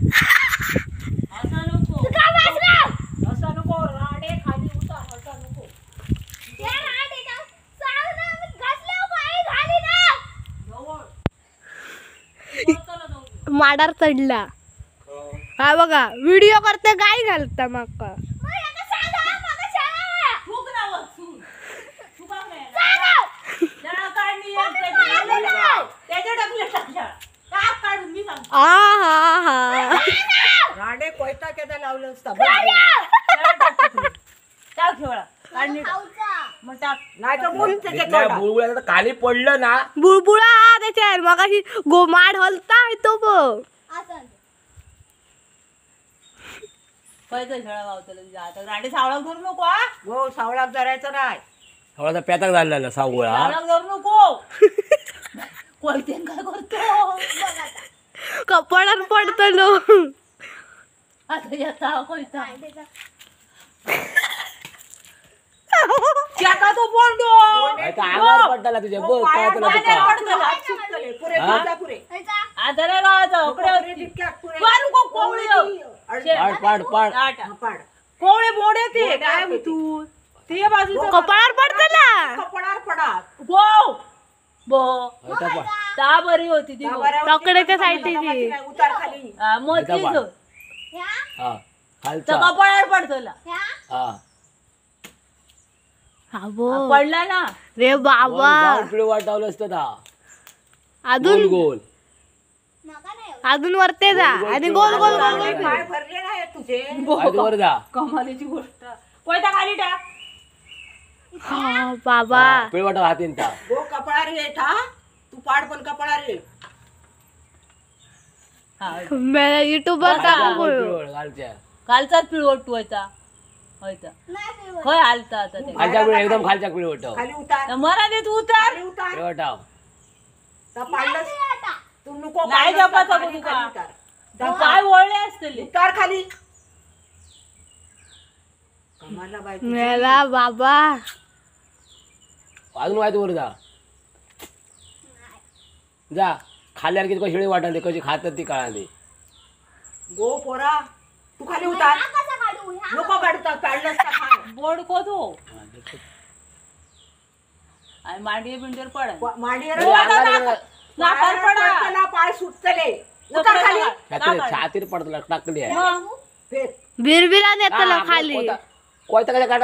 असा नको तू का बसला असा नको राडे खाली उतार असा नको या राडेचा सांग ना मी घसले पाय झाली ना जवळ चला जाऊ माडार चढला हा बघा व्हिडिओ करते काय घालता माका मग याका सांगा मग सांगा फुक ना वर तू का नाही सांगा जरा काढली त्याच्या टाकले टाकल्या टाक काढून मी सांगतो आ हा राडे कोयता केदा लावलं असता टाक ठेवला काढणी मग टाक नाही तर बोल बुळबुळ खाली पडलं ना बुळबुळा त्याच्यावर मग अशी गोमाड हलता तो बघ असं पैसे खेळा गावतलं आता राडे सावळाक धरू नको हा हो सावळाक धरायचं नाही थोडासा पेताक झालेला सावळा सावळाक धरू नको कोयतेन काय करतो कपडात पडतलो आता येता कोयता चका तो बोंडो अंगावर पडताला तुझ्या बघ काय तुला आता नाही गावाचा पाड पाड पाड कोवळे मोडे ते काय तू ते बाजूचं कपडावर पडतला कपडावर पडा गो बो ता बरी होती ती तकड्याच्या साईडची उतार खाली मोतीच हा खालचा कपडावर पडतला हा अबो पडला ना रे बाबा पिढ वाटावलं असतं दा अजून गोल अजून वरते जा आणि गोल गोल गोल गोल फिर. पाय भरले नाही तुझे वर जा कमालीची गोष्ट कोयता खाली टाक हा बाबा पिढ वाटा हातीन ता गो कपडा रे ठा तू पाड पण कपडा रे मला युट्यूबवर टाकू खालच्या कालचाच पिळवट व्हायचा व्हायचा खय हालता आता ते खालच्या पिढ एकदम खालच्या पिढ वाटाव खाली उतार मरा दे तू उतार उतार पिढ वाटाव तू नको नाही जपाचा तुका काय वळले असतले उतार खाली कमाला बाई मेला बाबा अजून वायत वर जा जा खाल्यावर किती कशी वाटते कशी खातात ती काळा दे गो पोरा तू खाली उतार नको काढता काढलं बोर्ड को तो आणि मांडी बिंडर पड नाकार पडा पाय सुटतले उतार खाली छातीर पडत टाकली आहे बिरबिरा नेतला खाली कोयता कशा